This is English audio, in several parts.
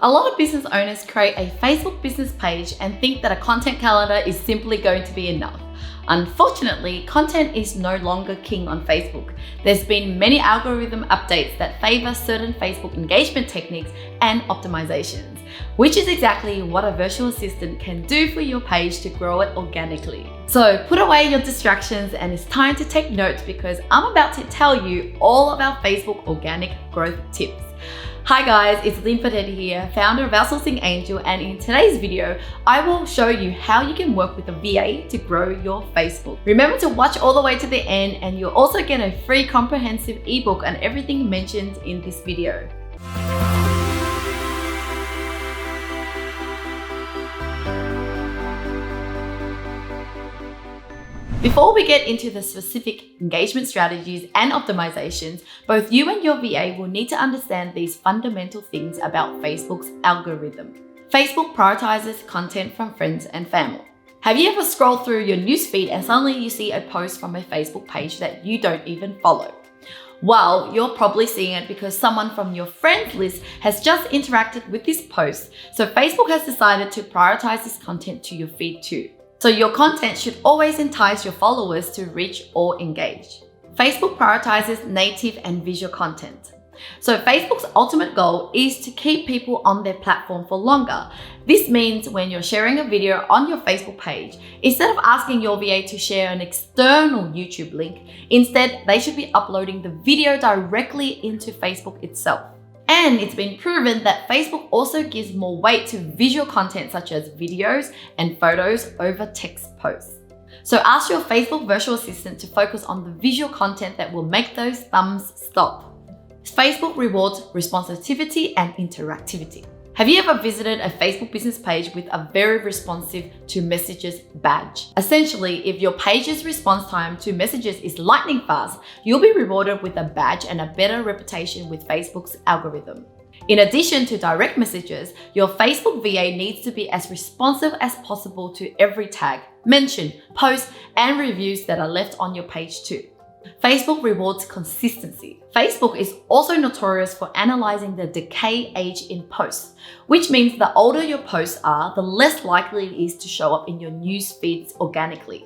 A lot of business owners create a Facebook business page and think that a content calendar is simply going to be enough. Unfortunately, content is no longer king on Facebook. There's been many algorithm updates that favor certain Facebook engagement techniques and optimizations, which is exactly what a virtual assistant can do for your page to grow it organically. So put away your distractions and it's time to take notes because I'm about to tell you all about Facebook organic growth tips. Hi guys, it's Linh Podetti here, founder of Outsourcing Angel, and in today's video, I will show you how you can work with a VA to grow your Facebook. Remember to watch all the way to the end and you'll also get a free comprehensive ebook on everything mentioned in this video. Before we get into the specific engagement strategies and optimizations, both you and your VA will need to understand these fundamental things about Facebook's algorithm. Facebook prioritizes content from friends and family. Have you ever scrolled through your newsfeed and suddenly you see a post from a Facebook page that you don't even follow? Well, you're probably seeing it because someone from your friends list has just interacted with this post, so Facebook has decided to prioritize this content to your feed too. So your content should always entice your followers to reach or engage. Facebook prioritizes native and visual content. So Facebook's ultimate goal is to keep people on their platform for longer. This means when you're sharing a video on your Facebook page, instead of asking your VA to share an external YouTube link, instead they should be uploading the video directly into Facebook itself. And it's been proven that Facebook also gives more weight to visual content such as videos and photos over text posts. So ask your Facebook virtual assistant to focus on the visual content that will make those thumbs stop. Facebook rewards responsivity and interactivity. Have you ever visited a Facebook business page with a very responsive to messages badge? Essentially, if your page's response time to messages is lightning fast, you'll be rewarded with a badge and a better reputation with Facebook's algorithm. In addition to direct messages, your Facebook VA needs to be as responsive as possible to every tag, mention, post, and reviews that are left on your page too. Facebook rewards consistency. Facebook is also notorious for analyzing the decay age in posts, which means the older your posts are, the less likely it is to show up in your news feeds organically.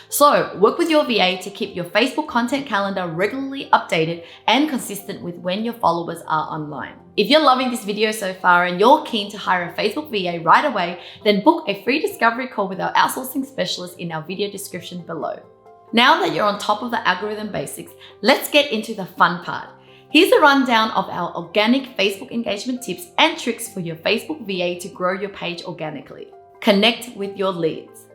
So work with your VA to keep your Facebook content calendar regularly updated and consistent with when your followers are online. If you're loving this video so far and you're keen to hire a Facebook VA right away, then book a free discovery call with our outsourcing specialist in our video description below. Now that you're on top of the algorithm basics, let's get into the fun part. Here's a rundown of our organic Facebook engagement tips and tricks for your Facebook VA to grow your page organically. Connect with your leads.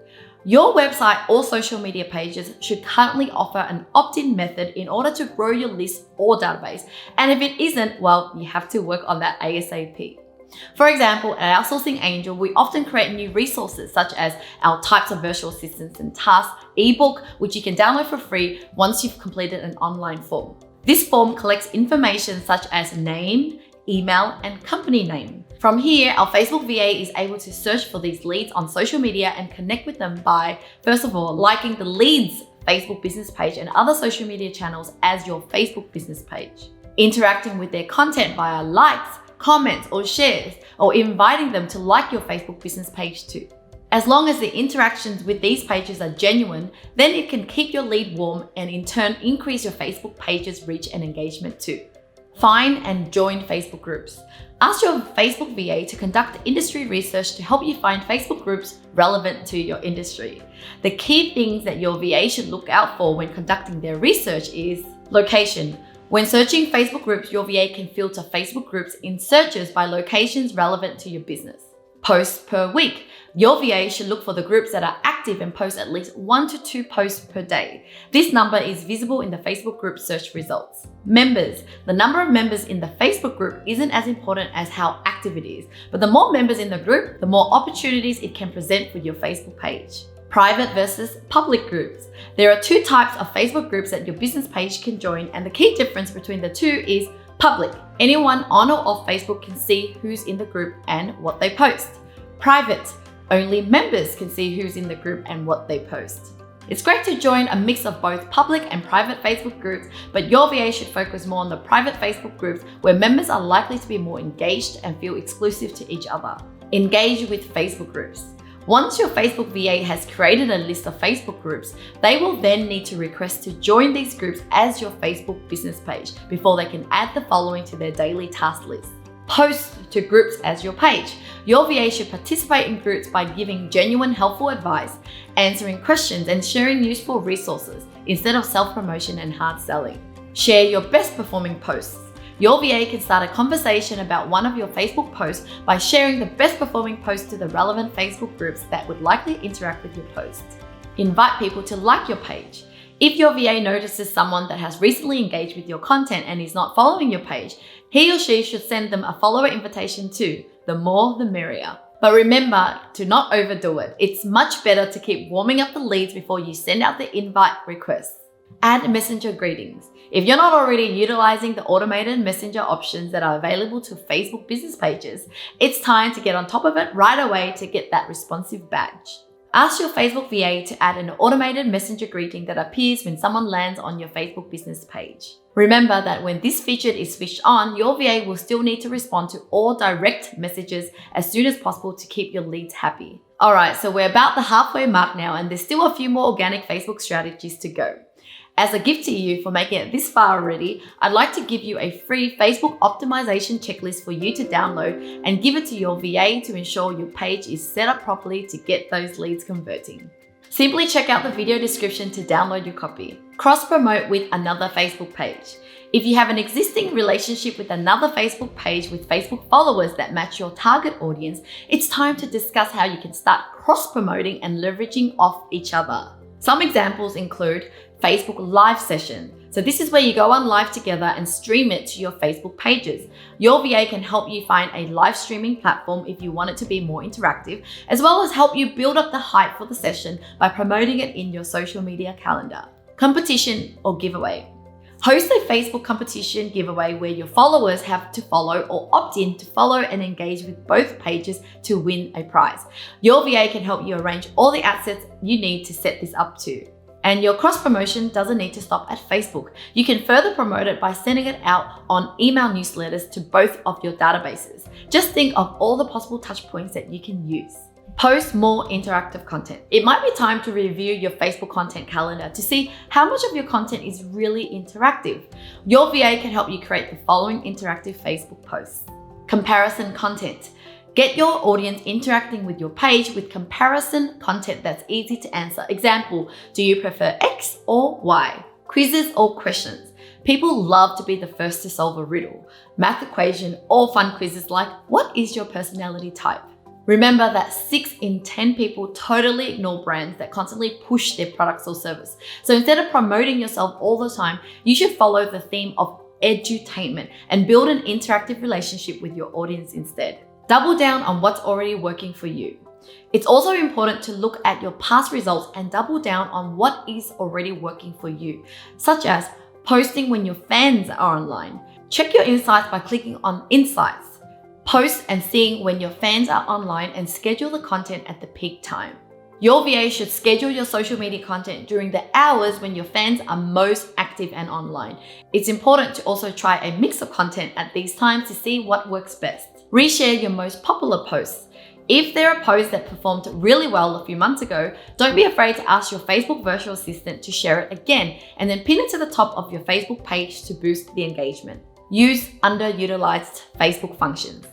Your website or social media pages should currently offer an opt-in method in order to grow your list or database. And if it isn't, well, you have to work on that ASAP. For example, at Outsourcing Angel, we often create new resources such as our types of virtual assistants and tasks, ebook, which you can download for free once you've completed an online form. This form collects information such as name, email, and company name. From here, our Facebook VA is able to search for these leads on social media and connect with them by, first of all, liking the leads Facebook business page and other social media channels as your Facebook business page, interacting with their content via likes, comments, or shares, or inviting them to like your Facebook business page too. As long as the interactions with these pages are genuine, then it can keep your lead warm and in turn increase your Facebook page's reach and engagement too. Find and join Facebook groups. Ask your Facebook VA to conduct industry research to help you find Facebook groups relevant to your industry. The key things that your VA should look out for when conducting their research is location. When searching Facebook groups, your VA can filter Facebook groups in searches by locations relevant to your business. Posts per week. Your VA should look for the groups that are active and post at least 1 to 2 posts per day. This number is visible in the Facebook group search results. Members. The number of members in the Facebook group isn't as important as how active it is, but the more members in the group, the more opportunities it can present for your Facebook page. Private versus public groups. There are 2 types of Facebook groups that your business page can join, and the key difference between the two is public. Anyone on or off Facebook can see who's in the group and what they post. Private. Only members can see who's in the group and what they post. It's great to join a mix of both public and private Facebook groups, but your VA should focus more on the private Facebook groups where members are likely to be more engaged and feel exclusive to each other. Engage with Facebook groups. Once your Facebook VA has created a list of Facebook groups, they will then need to request to join these groups as your Facebook business page before they can add the following to their daily task list. Post to groups as your page. Your VA should participate in groups by giving genuine helpful advice, answering questions, and sharing useful resources instead of self-promotion and hard selling. Share your best performing posts. Your VA can start a conversation about one of your Facebook posts by sharing the best performing post to the relevant Facebook groups that would likely interact with your post. Invite people to like your page. If your VA notices someone that has recently engaged with your content and is not following your page, he or she should send them a follower invitation too. The more, the merrier. But remember to not overdo it. It's much better to keep warming up the leads before you send out the invite requests. Add messenger greetings. If you're not already utilizing the automated messenger options that are available to Facebook business pages, it's time to get on top of it right away to get that responsive badge. Ask your Facebook VA to add an automated messenger greeting that appears when someone lands on your Facebook business page. Remember that when this feature is switched on, your VA will still need to respond to all direct messages as soon as possible to keep your leads happy. Alright, so we're about the halfway mark now and there's still a few more organic Facebook strategies to go. As a gift to you for making it this far already, I'd like to give you a free Facebook optimization checklist for you to download and give it to your VA to ensure your page is set up properly to get those leads converting. Simply check out the video description to download your copy. Cross-promote with another Facebook page. If you have an existing relationship with another Facebook page with Facebook followers that match your target audience, it's time to discuss how you can start cross-promoting and leveraging off each other. Some examples include Facebook live session. So this is where you go on live together and stream it to your Facebook pages. Your VA can help you find a live streaming platform if you want it to be more interactive, as well as help you build up the hype for the session by promoting it in your social media calendar. Competition or giveaway. Host a Facebook competition giveaway where your followers have to follow or opt in to follow and engage with both pages to win a prize. Your VA can help you arrange all the assets you need to set this up too. And your cross promotion doesn't need to stop at Facebook. You can further promote it by sending it out on email newsletters to both of your databases. Just think of all the possible touch points that you can use. Post more interactive content. It might be time to review your Facebook content calendar to see how much of your content is really interactive. Your VA can help you create the following interactive Facebook posts. Comparison content. Get your audience interacting with your page with comparison content that's easy to answer. Example, do you prefer X or Y? Quizzes or questions. People love to be the first to solve a riddle, math equation, or fun quizzes like, what is your personality type? Remember that 6 in 10 people totally ignore brands that constantly push their products or service. So instead of promoting yourself all the time, you should follow the theme of edutainment and build an interactive relationship with your audience instead. Double down on what's already working for you. It's also important to look at your past results and double down on what is already working for you, such as posting when your fans are online. Check your insights by clicking on Insights. Post and seeing when your fans are online and schedule the content at the peak time. Your VA should schedule your social media content during the hours when your fans are most active and online. It's important to also try a mix of content at these times to see what works best. Reshare your most popular posts. If there are posts that performed really well a few months ago, don't be afraid to ask your Facebook virtual assistant to share it again and then pin it to the top of your Facebook page to boost the engagement. Use underutilized Facebook functions.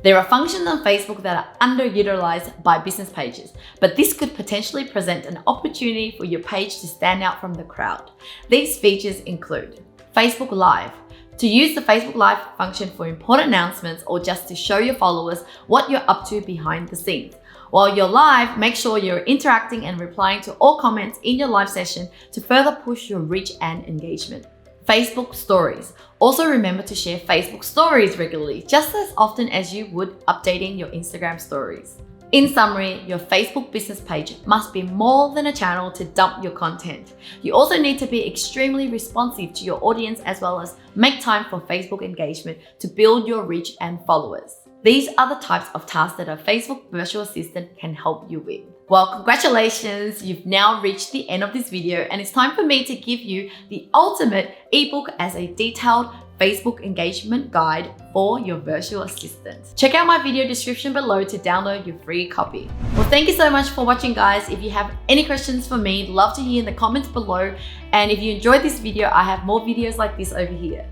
There are functions on Facebook that are underutilized by business pages, but this could potentially present an opportunity for your page to stand out from the crowd. These features include Facebook Live. To use the Facebook Live function for important announcements or just to show your followers what you're up to behind the scenes. While you're live, make sure you're interacting and replying to all comments in your live session to further push your reach and engagement. Facebook Stories. Also remember to share Facebook Stories regularly, just as often as you would updating your Instagram stories. In summary, your Facebook business page must be more than a channel to dump your content. You also need to be extremely responsive to your audience as well as make time for Facebook engagement to build your reach and followers. These are the types of tasks that a Facebook virtual assistant can help you with. Well, congratulations, you've now reached the end of this video and it's time for me to give you the ultimate ebook as a detailed Facebook engagement guide for your virtual assistant. Check out my video description below to download your free copy. Well, thank you so much for watching, guys. If you have any questions for me, love to hear in the comments below. And if you enjoyed this video, I have more videos like this over here.